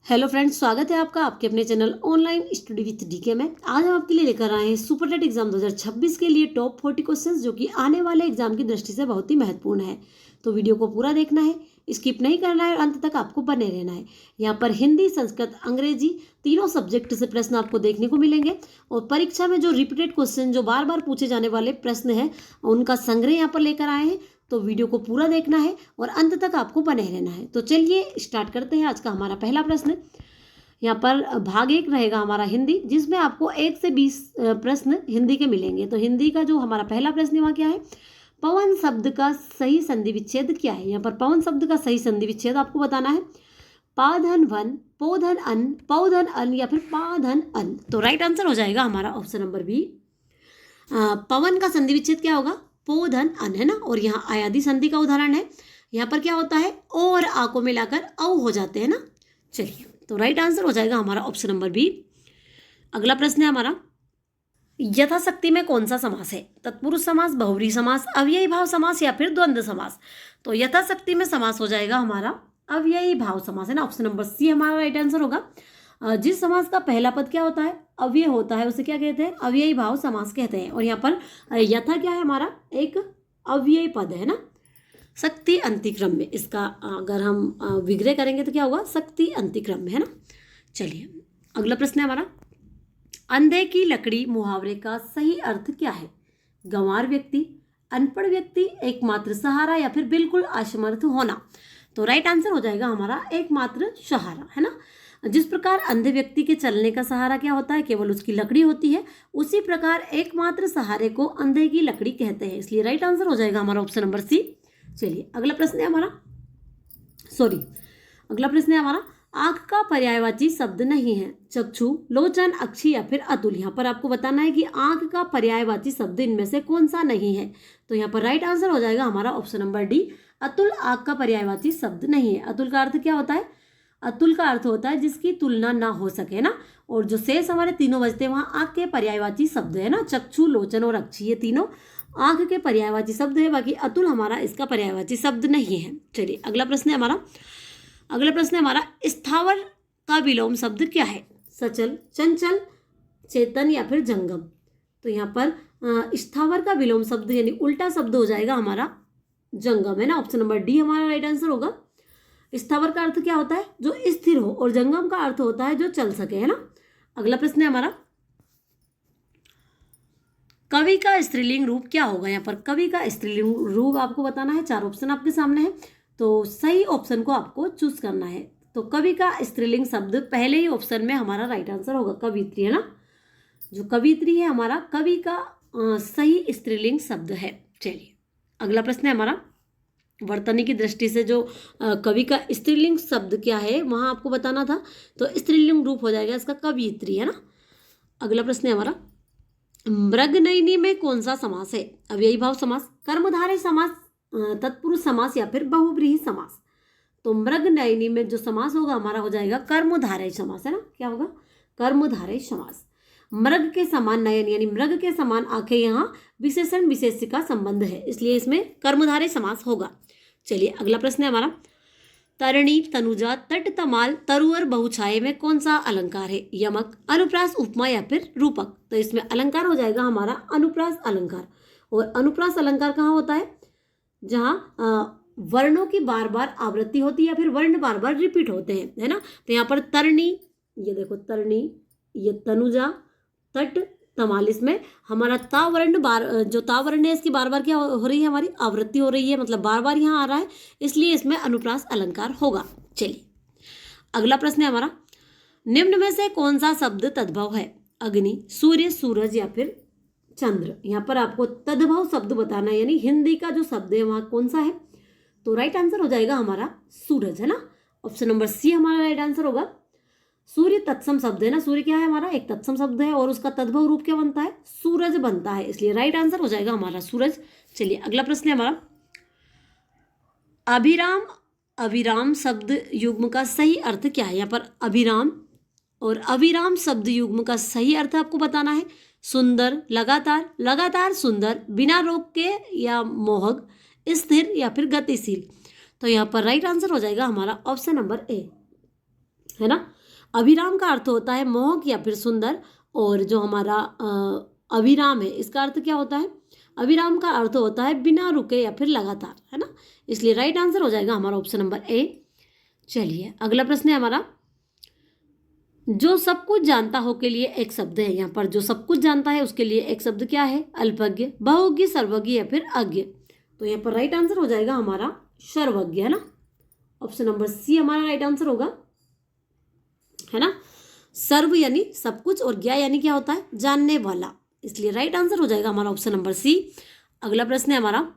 Hello friends, स्वागत है आपका आपके अपने channel online study with DK में। आज हम आपके लिए लेकर आए हैं सुपर टेट एग्जाम 2026 के लिए टॉप 40 क्वेश्चंस जो कि आने वाले एग्जाम की दृष्टि से बहुत ही महत्वपूर्ण है। तो वीडियो को पूरा देखना है, स्किप नहीं करना है और अंत तक आपको बने रहना है। यहाँ पर हिंदी, संस्कृत, अंग्रेजी तीनों सब्जेक्ट से प्रश्न आपको देखने को मिलेंगे और परीक्षा में जो रिपीटेड क्वेश्चन जो बार बार पूछे जाने वाले प्रश्न है उनका संग्रह यहाँ पर लेकर आए हैं। तो वीडियो को पूरा देखना है और अंत तक आपको बने रहना है। तो चलिए स्टार्ट करते हैं। आज का हमारा पहला प्रश्न यहाँ पर भाग 1 रहेगा हमारा हिंदी, जिसमें आपको 1 से 20 प्रश्न हिंदी के मिलेंगे। तो हिंदी का जो हमारा पहला प्रश्न वहाँ क्या है, पवन शब्द का सही संधि विच्छेद क्या है। यहाँ पर पवन शब्द का सही संधि विच्छेद आपको बताना है। पाधन वन, पोधन अन, पौधन अन या फिर पाधन अन। तो राइट आंसर हो जाएगा हमारा ऑप्शन नंबर बी। पवन का संधि विच्छेद क्या होगा, पोधन अन, है ना। और यहाँ आयादी संधि का उदाहरण है। यहाँ पर क्या होता है, ओ और आ को मिलाकर औ हो जाते हैं ना। चलिए, तो राइट आंसर हो जाएगा हमारा ऑप्शन नंबर बी। अगला प्रश्न है हमारा, यथाशक्ति में कौन सा समास है, तत्पुरुष समास, बहुव्रीहि समास, अव्ययी भाव समास या फिर द्वंद्व समास। तो यथाशक्ति में समास हो जाएगा हमारा अव्ययी भाव समास, है ना। ऑप्शन नंबर सी हमारा राइट आंसर होगा। जिस समास का पहला पद क्या होता है, अव्यय होता है, उसे क्या कहते हैं, अव्ययी भाव समास कहते हैं। और यहाँ पर यथा क्या है हमारा, एक अव्ययी पद है ना, शक्ति अंतिक्रम में। इसका अगर हम विग्रह करेंगे तो क्या होगा, शक्ति अंतिक्रम में, है ना। चलिए, अगला प्रश्न है हमारा, अंधे की लकड़ी मुहावरे का सही अर्थ क्या है। गंवार व्यक्ति, अनपढ़ व्यक्ति, एकमात्र सहारा या फिर बिल्कुल असमर्थ होना। तो राइट आंसर हो जाएगा हमारा एकमात्र सहारा, है ना। जिस प्रकार अंधे व्यक्ति के चलने का सहारा क्या होता है, केवल उसकी लकड़ी होती है, उसी प्रकार एकमात्र सहारे को अंधे की लकड़ी कहते हैं। इसलिए राइट आंसर हो जाएगा हमारा ऑप्शन नंबर सी। चलिए, अगला प्रश्न है हमारा, अगला प्रश्न है हमारा, आंख का पर्यायवाची शब्द नहीं है, चक्षु, लोचन, अक्षी या फिर अतुल। यहाँ पर आपको बताना है कि आंख का पर्यायवाची शब्द इनमें से कौन सा नहीं है। तो यहाँ पर राइट आंसर हो जाएगा हमारा ऑप्शन नंबर डी, अतुल आंख का पर्यायवाची शब्द नहीं है। अतुल का अर्थ क्या होता है, अतुल का अर्थ होता है जिसकी तुलना ना हो सके ना। और जो शेष हमारे तीनों बचते हैं वहाँ आंख के पर्यायवाची शब्द है ना, चक्षु, लोचन और अक्षी, ये तीनों आंख के पर्यायवाची शब्द है। बाकी अतुल हमारा इसका पर्यायवाची शब्द नहीं है। चलिए, अगला प्रश्न है हमारा, स्थावर का विलोम शब्द क्या है, सचल, चंचल, चेतन या फिर जंगम। तो यहाँ पर स्थावर का विलोम शब्द यानी उल्टा शब्द हो जाएगा हमारा जंगम, है ना। ऑप्शन नंबर डी हमारा राइट आंसर होगा। स्थावर का अर्थ क्या होता है, जो स्थिर हो, और जंगम का अर्थ होता है जो चल सके, है ना। अगला प्रश्न है हमारा, कवि का स्त्रीलिंग रूप क्या होगा। यहाँ पर कवि का स्त्रीलिंग रूप आपको बताना है। 4 ऑप्शन आपके सामने है, तो सही ऑप्शन को आपको चूज करना है। तो कवि का स्त्रीलिंग शब्द पहले ही ऑप्शन में हमारा राइट आंसर होगा, कवित्री, है ना। जो कवित्री है हमारा कवि का सही स्त्रीलिंग शब्द है। चलिए, अगला प्रश्न है हमारा, वर्तनी की दृष्टि से जो कवि का स्त्रीलिंग शब्द क्या है वहां आपको बताना था। तो स्त्रीलिंग रूप हो जाएगा इसका कवियत्री, है ना। अगला प्रश्न है हमारा, मृगनयनी में कौन सा समास है, अव्ययी भाव समास, कर्मधारय समास, तत्पुरुष समास या फिर बहुव्रीहि समास। तो मृगनयनी में जो समास होगा हमारा हो जाएगा कर्मधारय समास, है ना। क्या होगा, कर्मधारय समास। मृग के समान नयन यानी मृग के समान आंखें, यहाँ विशेषण विशेष का संबंध है, इसलिए इसमें कर्मधारय समास होगा। चलिए, अगला प्रश्न है हमारा, तरणी, तनुजा, तट, तमाल, तरुअर, बहुछाये में कौन सा अलंकार है, यमक, अनुप्रास, उपमा या फिर रूपक। तो इसमें अलंकार हो जाएगा हमारा अनुप्रास अलंकार। और अनुप्रास अलंकार कहाँ होता है, जहाँ वर्णों की बार बार आवृत्ति होती है या फिर वर्ण बार बार रिपीट होते हैं, है ना। तो यहाँ पर तरणी, ये देखो तरणी, ये तनुजा, तट, तमाल, इसमें हमारा तावर्ण जो तावर्ण है इसकी बार बार क्या हो रही है, हमारी आवृत्ति हो रही है, मतलब बार बार यहाँ आ रहा है, इसलिए इसमें अनुप्रास अलंकार होगा। चलिए, अगला प्रश्न है हमारा, निम्न में से कौन सा शब्द तद्भव है, अग्नि, सूर्य, सूरज या फिर चंद्र। यहाँ पर आपको तद्भव शब्द बताना है, यानी हिंदी का जो शब्द है वहाँ कौन सा है। तो राइट आंसर हो जाएगा हमारा सूरज, है ना। ऑप्शन नंबर सी हमारा राइट आंसर होगा। सूर्य तत्सम शब्द है ना, सूर्य क्या है हमारा, एक तत्सम शब्द है और उसका तद्भव रूप क्या बनता है, सूरज बनता है, इसलिए राइट आंसर हो जाएगा हमारा सूरज। चलिए, अगला प्रश्न है हमारा, अभिराम, अविराम शब्द युग्म का सही अर्थ क्या है। यहाँ पर अभिराम और अविराम शब्द युग्म का सही अर्थ आपको बताना है। सुंदर, लगातार, लगातार सुंदर, बिना रोक के या मोहक, स्थिर या फिर गतिशील। तो यहाँ पर राइट आंसर हो जाएगा हमारा ऑप्शन नंबर ए। है ना। अभिराम का अर्थ होता है मोहक या फिर सुंदर, और जो हमारा अभिराम है इसका अर्थ क्या होता है? अभिराम का अर्थ होता है बिना रुके या फिर लगातार, है ना। इसलिए राइट आंसर हो जाएगा हमारा ऑप्शन नंबर ए। चलिए अगला प्रश्न है हमारा, जो सब कुछ जानता हो के लिए एक शब्द है। यहाँ पर जो सब कुछ जानता है उसके लिए एक शब्द क्या है? अल्पज्ञ, बहुज्ञ, सर्वज्ञ या फिर अज्ञ। तो यहाँ पर राइट आंसर हो जाएगा हमारा सर्वज्ञ, है ना। ऑप्शन नंबर सी हमारा राइट आंसर होगा, है ना। सर्व यानी सब कुछ और ज्ञ यानी क्या होता है? जानने वाला। इसलिए राइट आंसर हो जाएगा हमारा ऑप्शन नंबर सी। अगला प्रश्न है हमारा,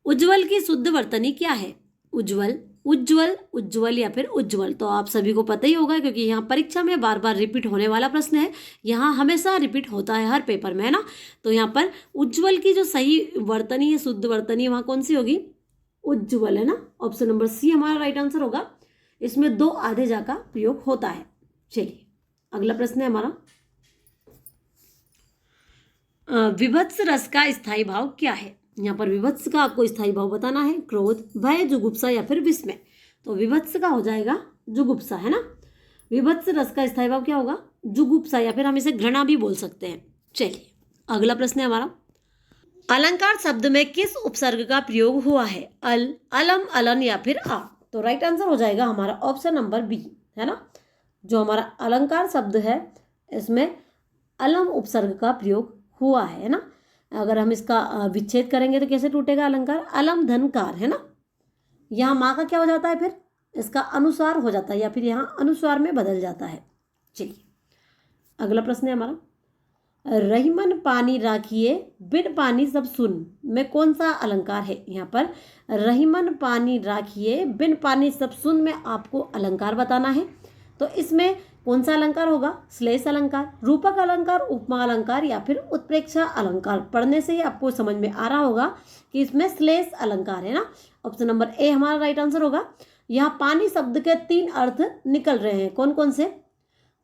उज्ज्वल की शुद्ध वर्तनी क्या है? उज्ज्वल, उज्ज्वल, उज्ज्वल या फिर उज्ज्वल। तो आप सभी को पता ही होगा क्योंकि यहाँ परीक्षा में बार बार रिपीट होने वाला प्रश्न है, यहाँ हमेशा रिपीट होता है हर पेपर में, है ना। तो यहाँ पर उज्ज्वल की जो सही वर्तनी है, शुद्ध वर्तनी, वहाँ कौन सी होगी? उज्ज्वल, है ना। ऑप्शन नंबर सी हमारा राइट आंसर होगा। इसमें दो आधे जा का प्रयोग होता है। चलिए अगला प्रश्न है हमारा, विभत्स रस का स्थायी भाव क्या है? यहाँ पर विभत्स का आपको स्थायी भाव बताना है। क्रोध, भय, जुगुप्सा या फिर विस्मय। तो विभत्स का हो जाएगा जुगुप्सा, है ना। विभत्स रस का स्थायी भाव क्या होगा? जुगुप्सा, या फिर हम इसे घृणा भी बोल सकते हैं। चलिए अगला प्रश्न है हमारा, अलंकार शब्द में किस उपसर्ग का प्रयोग हुआ है? अल, अलम, अलन या फिर आ। तो राइट आंसर हो जाएगा हमारा ऑप्शन नंबर बी, है ना। जो हमारा अलंकार शब्द है इसमें अलम उपसर्ग का प्रयोग हुआ है ना। अगर हम इसका विच्छेद करेंगे तो कैसे टूटेगा अलंकार? अलम धनकार, है ना। यहाँ माँ का क्या हो जाता है? फिर इसका अनुस्वार हो जाता है, या फिर यहाँ अनुस्वार में बदल जाता है। चलिए अगला प्रश्न है हमारा, रहीमन पानी राखिए बिन पानी सब सुन में कौन सा अलंकार है? यहाँ पर रहीमन पानी राखिए बिन पानी सब सुन में आपको अलंकार बताना है। तो इसमें कौन सा अलंकार होगा? श्लेष अलंकार, रूपक अलंकार, उपमा अलंकार या फिर उत्प्रेक्षा अलंकार। पढ़ने से ही आपको समझ में आ रहा होगा कि इसमें श्लेष अलंकार है ना। ऑप्शन नंबर ए हमारा राइट आंसर होगा। यहाँ पानी शब्द के तीन अर्थ निकल रहे हैं। कौन कौन से?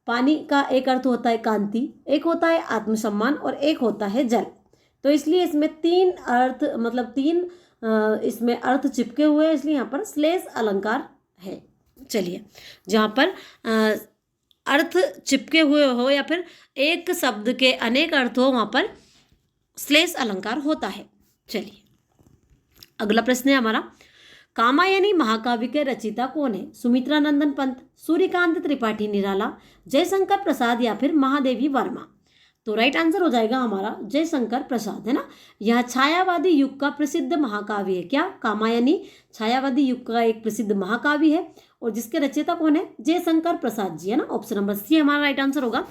पानी का एक अर्थ होता है कांति, एक होता है आत्मसम्मान और एक होता है जल। तो इसलिए इसमें तीन अर्थ, मतलब तीन इसमें अर्थ चिपके हुए हैं, इसलिए यहाँ पर श्लेष अलंकार है। चलिए जहाँ पर अर्थ चिपके हुए हो या फिर एक शब्द के अनेक अर्थ हो, वहाँ पर श्लेष अलंकार होता है। चलिए अगला प्रश्न है हमारा, कामायनी महाकाव्य के रचयिता कौन है? सुमित्रा नंदन पंत, सूर्यकांत त्रिपाठी निराला, जयशंकर प्रसाद या फिर महादेवी वर्मा। तो राइट आंसर हो जाएगा हमारा जयशंकर प्रसाद, है ना। यह छायावादी युग का प्रसिद्ध महाकाव्य है। क्या? कामायनी छायावादी युग का एक प्रसिद्ध महाकाव्य है, और जिसके रचयिता कौन है? जयशंकर प्रसाद जी, है ना। ऑप्शन नंबर सी हमारा राइट आंसर होगा।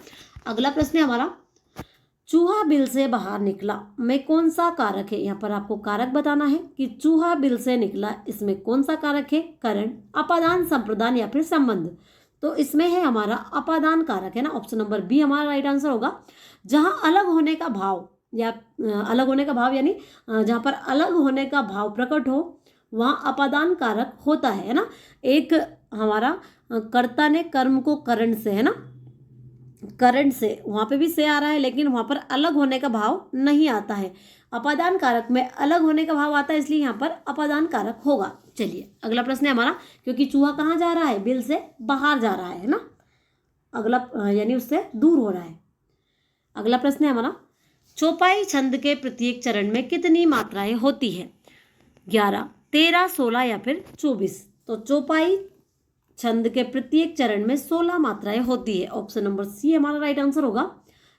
अगला प्रश्न है हमारा, चूहा बिल से बाहर निकला में कौन सा कारक है? यहाँ पर आपको कारक बताना है कि चूहा बिल से निकला, इसमें कौन सा कारक है? करण, अपादान, संप्रदान या फिर संबंध। तो इसमें है हमारा अपादान कारक, है ना। ऑप्शन नंबर बी हमारा राइट आंसर होगा। जहाँ अलग होने का भाव या अलग होने का भाव यानी जहाँ पर अलग होने का भाव प्रकट हो वहाँ अपादान कारक होता है ना। एक हमारा कर्ता ने कर्म को करण से, है ना, करण से, वहाँ पे भी से आ रहा है लेकिन वहाँ पर अलग होने का भाव नहीं आता है। अपादान कारक में अलग होने का भाव आता है, इसलिए यहाँ पर अपादान कारक होगा। चलिए अगला प्रश्न है हमारा, क्योंकि चूहा कहाँ जा रहा है? बिल से बाहर जा रहा है ना। अगला यानी उससे दूर हो रहा है। अगला प्रश्न है हमारा, चौपाई छंद के प्रत्येक चरण में कितनी मात्राएं होती है? 11, 13, 16 या फिर 24। तो चौपाई छंद के प्रत्येक चरण में 16 मात्राएं होती है। ऑप्शन नंबर सी हमारा राइट आंसर होगा,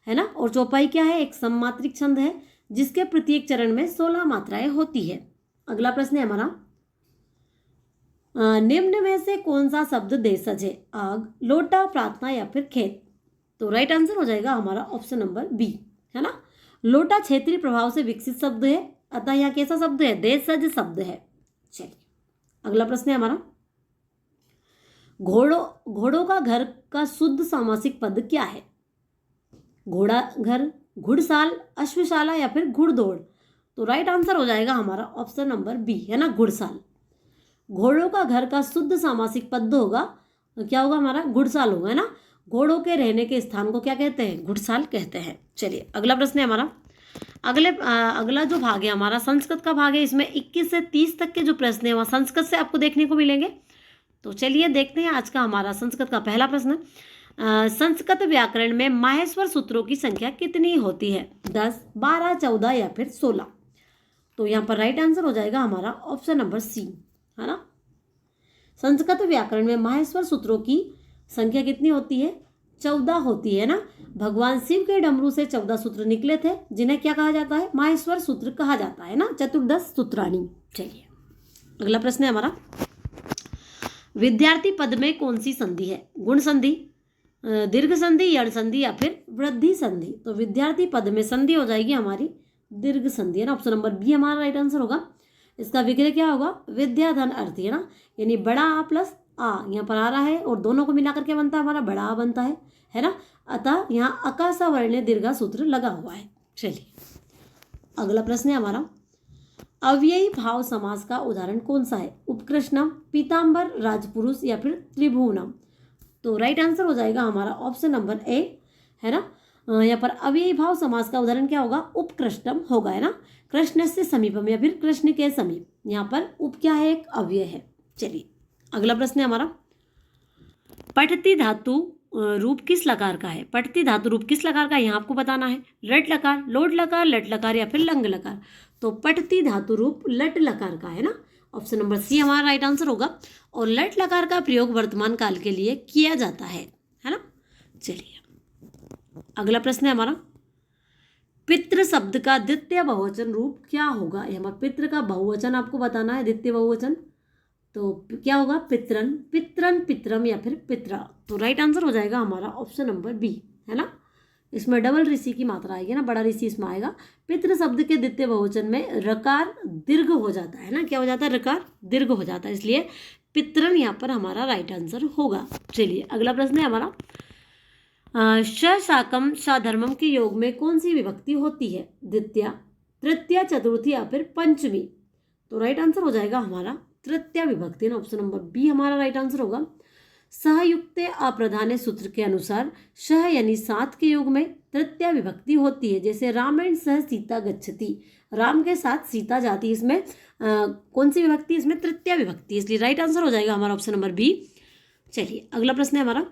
है ना। और चौपाई क्या है? एक सममात्रिक छंद है जिसके प्रत्येक चरण में 16 मात्राएं होती है। अगला प्रश्न है हमारा, निम्न में से कौन सा शब्द देशज है? आग, लोटा, प्रार्थना या फिर खेत। तो राइट आंसर हो जाएगा हमारा ऑप्शन नंबर बी, है ना। लोटा क्षेत्रीय प्रभाव से विकसित शब्द है, अतः यह कैसा शब्द है? देशज शब्द है। चलिए अगला प्रश्न है हमारा, घोड़ों का घर का शुद्ध सामासिक पद क्या है? घोड़ा घर, घुड़साल, अश्वशाला या फिर घुड़दौड़। तो राइट आंसर हो जाएगा हमारा ऑप्शन नंबर बी, है ना, घुड़साल। घोड़ों का घर का शुद्ध सामासिक पद होगा, क्या होगा हमारा? घुड़साल होगा, है ना। घोड़ों के रहने के स्थान को क्या कहते हैं? घुड़साल कहते हैं। चलिए अगला प्रश्न है हमारा, अगला जो भाग है हमारा संस्कृत का भाग है। इसमें 21 से 30 तक के जो प्रश्न है वहाँ संस्कृत से आपको देखने को मिलेंगे। तो चलिए देखते हैं आज का हमारा संस्कृत का पहला प्रश्न। संस्कृत व्याकरण में माहेश्वर सूत्रों की संख्या कितनी होती है? 10, 12, 14 या फिर 16? तो यहाँ पर राइट आंसर हो जाएगा हमारा ऑप्शन नंबर सी, है ना। संस्कृत व्याकरण में माहेश्वर सूत्रों की संख्या कितनी होती है? 14 होती है ना। भगवान शिव के डमरू से 14 सूत्र निकले थे, जिन्हें क्या कहा जाता है? माहेश्वर सूत्र कहा जाता है ना, चतुर्दश सूत्राणी। चलिए अगला प्रश्न है हमारा, विद्यार्थी पद में कौन सी संधि है? गुण संधि, दीर्घ संधि, यण संधि या फिर वृद्धि संधि? तो विद्यार्थी पद में संधि हो जाएगी हमारी दीर्घ संधि, है ना। ऑप्शन नंबर बी हमारा राइट आंसर होगा। इसका विग्रह क्या होगा? विद्या धन अर्थी, है ना, यानी बड़ा आ प्लस आ यहाँ पर आ रहा है और दोनों को मिलाकर क्या बनता है? हमारा बड़ा आ बनता है ना। अतः यहाँ अकासा वर्ण दीर्घा सूत्र लगा हुआ है। चलिए अगला प्रश्न है हमारा, अव्ययी भाव समास का उदाहरण कौन सा है? उपकृष्णम, पीताम्बर, राजपुरुष या फिर त्रिभुवनम? तो राइट आंसर हो जाएगा हमारा ऑप्शन नंबर ए, है ना। यहाँ पर अव्ययी भाव समास का उदाहरण क्या होगा? उपकृष्टम होगा, है ना। कृष्ण से समीपम या फिर कृष्ण के समीप, यहाँ पर उप क्या है? एक अव्यय है। चलिए अगला प्रश्न है हमारा, पठती धातु रूप किस लकार का है? पठती धातु रूप किस लकार का है? यहाँ आपको बताना है। लट लकार, लोट लकार, लट लकार या फिर लंग लकार? तो पठती धातु रूप लट लकार का है ना। ऑप्शन नंबर सी हमारा राइट आंसर होगा। और लट लकार का प्रयोग वर्तमान काल के लिए किया जाता है ना। चलिए अगला प्रश्न है हमारा, पितृ शब्द का द्वितीय बहुवचन रूप क्या होगा? हमारा पितृ का बहुवचन आपको बताना है, द्वितीय बहुवचन। तो क्या होगा? पितरन, पितरन, पितरम या फिर पितरा? तो राइट आंसर हो जाएगा हमारा ऑप्शन नंबर बी, है ना। इसमें डबल ऋषि की मात्रा आएगी ना, बड़ा ऋषि इसमें आएगा। पितृ शब्द के द्वितीय बहुवचन में रकार दीर्घ हो जाता है ना। क्या हो जाता है? रकार दीर्घ हो जाता है, इसलिए पितरन यहाँ पर हमारा राइट आंसर होगा। चलिए अगला प्रश्न है हमारा, श शाकम शाधर्मम के योग में कौन सी विभक्ति होती है? द्वितीय, तृतीय, चतुर्थी या फिर पंचमी? तो राइट आंसर हो जाएगा हमारा तृतीय विभक्ति ना। ऑप्शन नंबर बी हमारा राइट आंसर होगा। सहयुक्त अप्रधान सूत्र के अनुसार सह यानी साथ के योग में तृतीय विभक्ति होती है। जैसे रामेण सह सीता गच्छति, राम के साथ सीता जाती, इसमें कौन सी विभक्ति? इसमें तृतीय विभक्ति, इसलिए राइट आंसर हो जाएगा हमारा ऑप्शन नंबर बी। चलिए अगला प्रश्न है हमारा,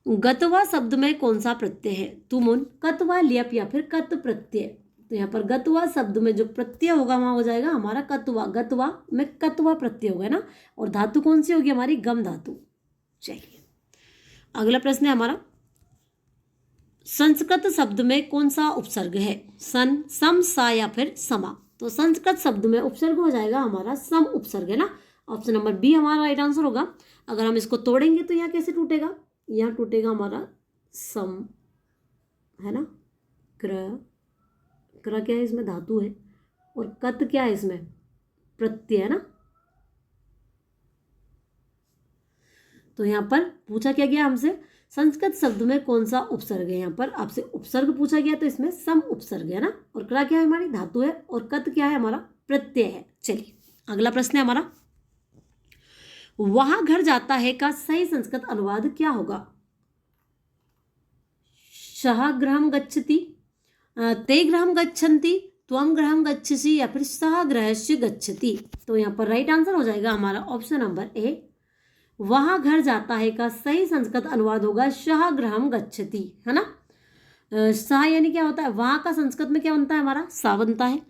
गतवा शब्द में कौन सा प्रत्यय है? तुमुन, कतवा, लियप या फिर कत प्रत्यय? तो यहाँ पर गतवा शब्द में जो प्रत्यय होगा वहाँ हो जाएगा हमारा कतवा। गतवा में कतवा प्रत्यय होगा ना। और धातु कौन सी होगी? हमारी गम धातु। चलिए अगला प्रश्न है हमारा, संस्कृत शब्द में कौन सा उपसर्ग है? सन, सम, सा या फिर समा? तो संस्कृत शब्द में उपसर्ग हो जाएगा हमारा सम उपसर्ग, है ना। ऑप्शन नंबर बी हमारा राइट आंसर होगा। अगर हम इसको तोड़ेंगे तो यहाँ कैसे टूटेगा? यहाँ टूटेगा हमारा सम, है ना। क्र, क्र क्या है? इसमें धातु है। और कत क्या है? इसमें प्रत्यय, है ना। तो यहाँ पर पूछा क्या गया हमसे? संस्कृत शब्द में कौन सा उपसर्ग है? यहाँ पर आपसे उपसर्ग पूछा गया, तो इसमें सम उपसर्ग है ना। और क्रा क्या है? हमारी धातु है। और कत क्या है? हमारा प्रत्यय है। चलिए अगला प्रश्न है हमारा, वहां घर जाता है का सही संस्कृत अनुवाद क्या होगा? सह गृहम गच्छति, ते गृहम गच्छन्ति, त्वम गृहम गच्छसि या फिर सह गृहस्य गच्छति? तो यहाँ पर राइट आंसर हो जाएगा हमारा ऑप्शन नंबर ए। वहां घर जाता है का सही संस्कृत अनुवाद होगा सह गृहम गच्छति, है ना। सह यानी क्या होता है? वहां का संस्कृत में क्या बनता है? हमारा सा बनता है।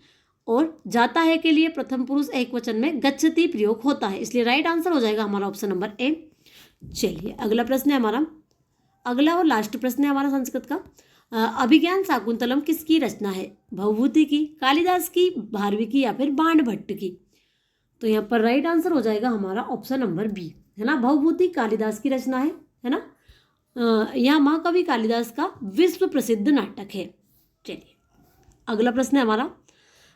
और जाता है के लिए प्रथम पुरुष एक वचन में गच्छति प्रयोग होता है, इसलिए राइट आंसर हो जाएगा हमारा ऑप्शन नंबर ए। चलिए अगला प्रश्न है हमारा, अगला और लास्ट प्रश्न है हमारा संस्कृत का, अभिज्ञान शाकुंतलम किसकी रचना है? भवभूति की, कालिदास की, भारवी की या फिर बाण भट्ट की? तो यहाँ पर राइट आंसर हो जाएगा हमारा ऑप्शन नंबर बी, है ना। भवभूति कालिदास की रचना है ना। यह महाकवि कालिदास का विश्व प्रसिद्ध नाटक है। चलिए अगला प्रश्न है हमारा,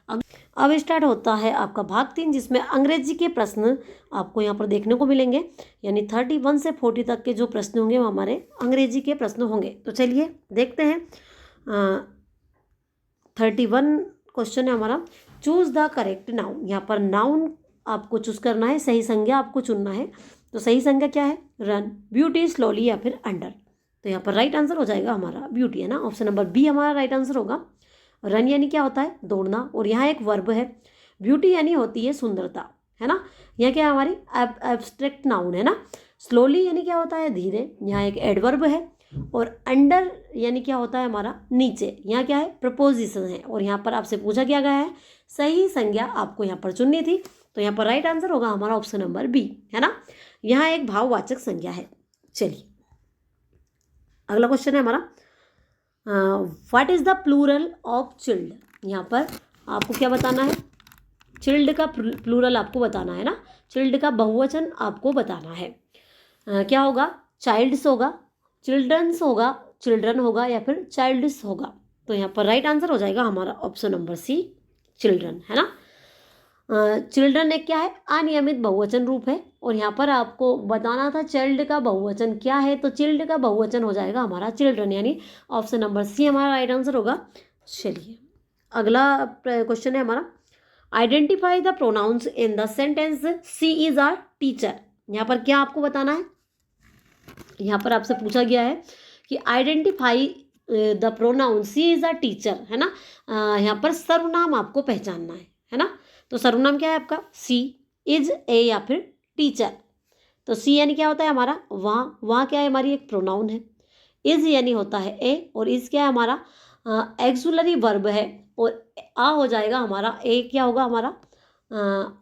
अब स्टार्ट होता है आपका भाग 3, जिसमें अंग्रेजी के प्रश्न आपको यहाँ पर देखने को मिलेंगे। यानी 31 से 40 तक के जो प्रश्न होंगे वो हमारे अंग्रेजी के प्रश्न होंगे। तो चलिए देखते हैं। 31 क्वेश्चन है हमारा, चूज द करेक्ट नाउन। यहाँ पर नाउन आपको चूज करना है, सही संज्ञा आपको चुनना है। तो सही संज्ञा क्या है? रन, ब्यूटी, स्लोली या फिर अंडर? तो यहाँ पर राइट आंसर हो जाएगा हमारा ब्यूटी, है ना। ऑप्शन नंबर बी हमारा राइट आंसर होगा। रन यानी क्या होता है? दौड़ना। और यहाँ एक वर्ब है। ब्यूटी यानी होती है सुंदरता, है ना। यहाँ क्या है हमारी एब्स्ट्रैक्ट नाउन है ना। स्लोली यानी क्या होता है धीरे, यहाँ एक एडवर्ब है। और अंडर यानी क्या होता है हमारा नीचे, यहाँ क्या है प्रपोजिशन है। और यहाँ पर आपसे पूछा क्या गया है, सही संज्ञा आपको यहाँ पर चुननी थी। तो यहाँ पर राइट आंसर होगा हमारा ऑप्शन नंबर बी, है ना। यहाँ एक भाववाचक संज्ञा है। चलिए अगला क्वेश्चन है हमारा, what is the plural of child. यहाँ पर आपको क्या बताना है, चिल्ड का प्लूरल आपको बताना है ना, चिल्ड का बहुवचन आपको बताना है। क्या होगा, चाइल्ड्स होगा, चिल्ड्रंस होगा, चिल्ड्रन होगा, या फिर चाइल्ड्स होगा। तो यहाँ पर राइट आंसर हो जाएगा हमारा ऑप्शन नंबर सी, चिल्ड्रन, है ना। चिल्ड्रन एक क्या है, अनियमित बहुवचन रूप है। और यहाँ पर आपको बताना था चाइल्ड का बहुवचन क्या है, तो चिल्ड का बहुवचन हो जाएगा हमारा चिल्ड्रन, यानी ऑप्शन नंबर सी हमारा राइट आंसर होगा। चलिए अगला क्वेश्चन है हमारा, identify the pronouns in the sentence she is our teacher. यहाँ पर क्या आपको बताना है, यहाँ पर आपसे पूछा गया है कि identify the pronoun she is a teacher, है ना। यहाँ पर सर्वनाम आपको पहचानना है ना। तो सर्वनाम क्या है आपका, सी, इज, ए या फिर टीचर। तो सी यानी क्या होता है हमारा वहाँ, वहाँ क्या है हमारी एक प्रोनाउन है। इज यानी होता है ए, और इज क्या है हमारा एक्सुलरी वर्ब है। और आ हो जाएगा हमारा, ए क्या होगा हमारा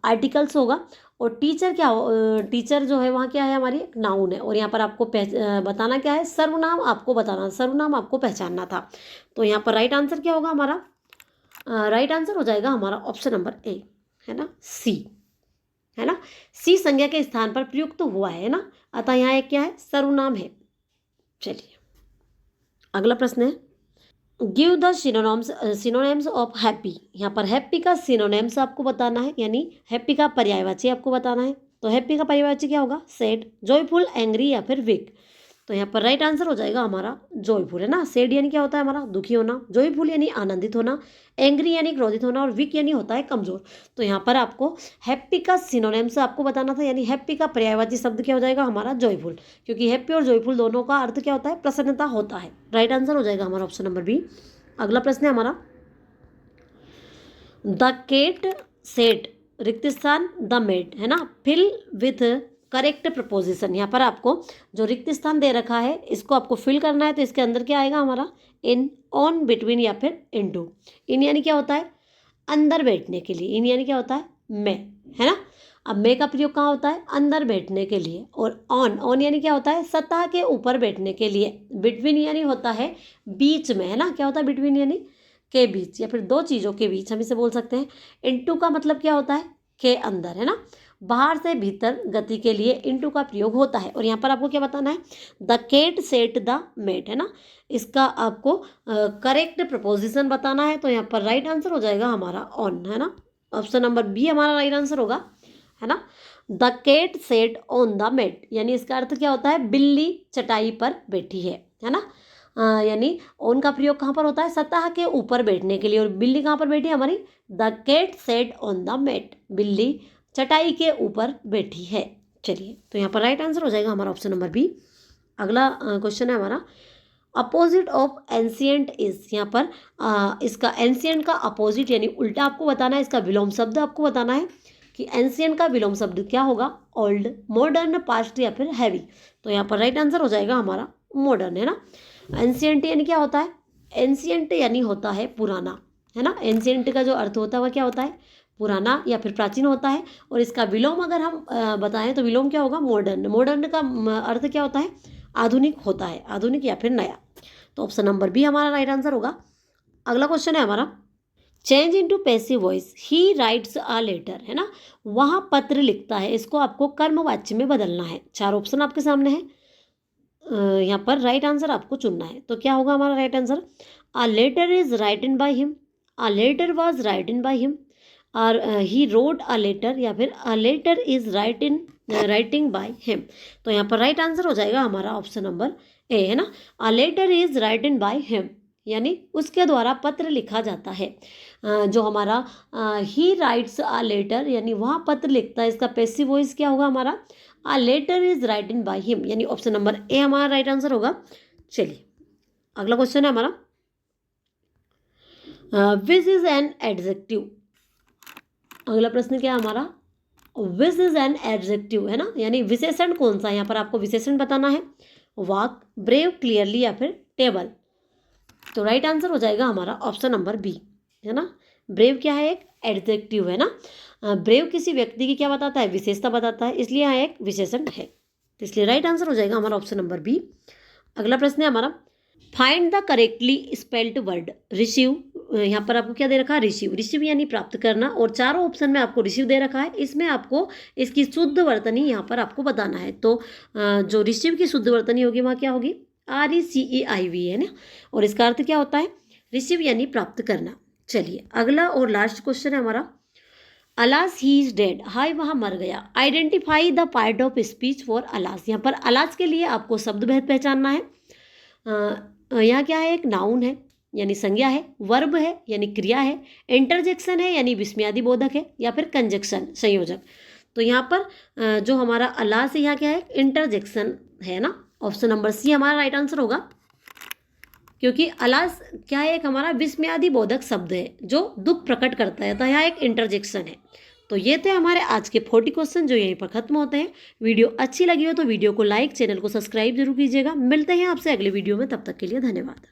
आर्टिकल्स होगा। और टीचर क्या हो, टीचर जो है वहाँ क्या है हमारी एक नाउन है। और यहाँ पर आपको बताना क्या है, सर्वनाम आपको बताना, सर्वनाम आपको पहचानना था। तो यहाँ पर राइट आंसर क्या होगा हमारा, राइट आंसर हो जाएगा हमारा ऑप्शन नंबर ए, है ना, सी, है ना। सी संज्ञा के स्थान पर प्रयुक्त हुआ है ना, अतः यहाँ एक क्या है सर्वनाम है। चलिए अगला प्रश्न है, give the synonyms of happy. यहाँ पर हैप्पी का सिनोनिम्स आपको बताना है, यानी हैप्पी का पर्यायवाची आपको बताना है। तो हैप्पी का पर्यायवाची क्या होगा, सैड, जॉयफुल, एंग्री या फिर वीक। तो यहाँ पर राइट आंसर हो जाएगा हमारा जॉयफुल, है ना। सैड यानी क्या होता है हमारा दुखी होना, जॉयफुल यानी आनंदित होना, एंग्री यानी क्रोधित होना, और वीक यानी होता है कमजोर। तो यहाँ पर आपको हैप्पी का सिनोनिम्स आपको बताना था, यानी हैप्पी का पर्यायवाची शब्द क्या हो जाएगा हमारा जॉयफुल, क्योंकि हैप्पी और जॉयफुल दोनों का अर्थ क्या होता है, प्रसन्नता होता है। राइट आंसर हो जाएगा हमारा ऑप्शन नंबर बी। अगला प्रश्न है हमारा, द केट सेट, रिक्त स्थान द मेड, है ना, फिल विथ करेक्ट प्रपोजिशन। यहाँ पर आपको जो रिक्त स्थान दे रखा है इसको आपको फिल करना है। तो इसके अंदर क्या आएगा हमारा, इन, ऑन, बिटवीन या फिर इनटू। इन यानी क्या होता है अंदर बैठने के लिए, इन यानी क्या होता है में, है ना। अब में का प्रयोग कहाँ होता है, अंदर बैठने के लिए। और ऑन, ऑन यानी क्या होता है सतह के ऊपर बैठने के लिए। बिटवीन यानी होता है बीच में, है ना, क्या होता है बिटवीन यानी के बीच, या फिर दो चीज़ों के बीच हम इसे बोल सकते हैं। इनटू का मतलब क्या होता है के अंदर, है ना, बाहर से भीतर गति के लिए इनटू का प्रयोग होता है। और यहाँ पर आपको क्या बताना है, the cat sat the mat, है ना, इसका आपको करेक्ट प्रपोजिशन बताना है। तो यहाँ पर राइट आंसर हो जाएगा हमारा ऑन, है ना, ऑप्शन नंबर बी हमारा राइट आंसर होगा, है ना। The cat sat on the mat, यानी इसका अर्थ क्या होता है बिल्ली चटाई पर बैठी है ना। यानी ऑन का प्रयोग कहाँ पर होता है सतह के ऊपर बैठने के लिए। और बिल्ली कहाँ पर बैठी है हमारी, the cat sat on the mat, बिल्ली चटाई के ऊपर बैठी है। चलिए तो यहाँ पर राइट आंसर हो जाएगा हमारा ऑप्शन नंबर बी। अगला क्वेश्चन है हमारा, अपोजिट ऑफ एंशियंट इज। यहाँ पर इसका एंशियंट का अपोजिट यानी उल्टा आपको बताना है, इसका विलोम शब्द आपको बताना है कि एंशियंट का विलोम शब्द क्या होगा, ओल्ड, मॉडर्न, पास्ट या फिर हैवी। तो यहाँ पर राइट आंसर हो जाएगा हमारा मॉडर्न, है ना। एंशियंट यानी क्या होता है, एंशियंट यानी होता है पुराना, है ना। एंशियंट का जो अर्थ होता है वह क्या होता है पुराना या फिर प्राचीन होता है। और इसका विलोम अगर हम बताएं तो विलोम क्या होगा मॉडर्न। मॉडर्न का अर्थ क्या होता है आधुनिक होता है, आधुनिक या फिर नया। तो ऑप्शन नंबर बी हमारा राइट आंसर होगा। अगला क्वेश्चन है हमारा, change into passive voice, he writes a letter, है ना, वहाँ पत्र लिखता है, इसको आपको कर्मवाच्य में बदलना है। चार ऑप्शन आपके सामने है, यहाँ पर राइट आंसर आपको चुनना है। तो क्या होगा हमारा right answer, a letter is written by him, a letter was written by him, और ही रोड अ लेटर, या फिर a letter is writing by him. तो यहाँ पर राइट आंसर हो जाएगा हमारा ऑप्शन नंबर ए, है ना, a letter is written by him, यानी उसके द्वारा पत्र लिखा जाता है। जो हमारा ही राइट्स अ लेटर यानी वहाँ पत्र लिखता है, इसका पैसिव वॉइस क्या होगा हमारा, a letter is written by him, यानी ऑप्शन नंबर ए हमारा राइट आंसर होगा। चलिए अगला क्वेश्चन है हमारा, विच इज एन एडजेक्टिव। अगला प्रश्न क्या है हमारा, विच इज एन एडजेक्टिव, है ना, यानी विशेषण कौन सा है, यहाँ पर आपको विशेषण बताना है। वॉक, ब्रेव, क्लियरली या फिर टेबल। तो राइट आंसर हो जाएगा हमारा ऑप्शन नंबर बी, है ना। ब्रेव क्या है, एक एडजेक्टिव है ना। ब्रेव किसी व्यक्ति की क्या बताता है, विशेषता बताता है, इसलिए यहाँ एक विशेषण है। तो इसलिए राइट आंसर हो जाएगा हमारा ऑप्शन नंबर बी। अगला प्रश्न है हमारा, find the correctly spelled word receive. यहाँ पर आपको क्या दे रखा है, रिसीव। रिसीव यानी प्राप्त करना, और चारों ऑप्शन में आपको रिसीव दे रखा है। इसमें आपको इसकी शुद्ध वर्तनी यहाँ पर आपको बताना है। तो जो रिसीव की शुद्ध वर्तनी होगी वहाँ क्या होगी, RECEIV, है ना। और इसका अर्थ क्या होता है, रिसीव यानी प्राप्त करना। चलिए अगला और लास्ट क्वेश्चन है हमारा, अलास ही इज डेड, हाय वहाँ मर गया। Identify the part of speech for alas. यहाँ पर अलास के लिए आपको शब्द भेद पहचानना है। यहाँ क्या है, एक नाउन है यानी संज्ञा है, वर्ब है यानी क्रिया है, इंटरजेक्शन है यानी विस्मयादि बोधक है, या फिर कंजक्शन संयोजक। तो यहाँ पर जो हमारा अलास है यहाँ क्या है, इंटरजेक्शन है ना। ऑप्शन नंबर सी हमारा राइट आंसर होगा, क्योंकि अलास क्या है, एक हमारा विस्मयादि बोधक शब्द है जो दुख प्रकट करता है, तो यहाँ एक इंटरजेक्शन है। तो ये थे हमारे आज के 40 क्वेश्चन जो यहीं पर खत्म होते हैं। वीडियो अच्छी लगी हो तो वीडियो को लाइक, चैनल को सब्सक्राइब जरूर कीजिएगा। मिलते हैं आपसे अगले वीडियो में, तब तक के लिए धन्यवाद।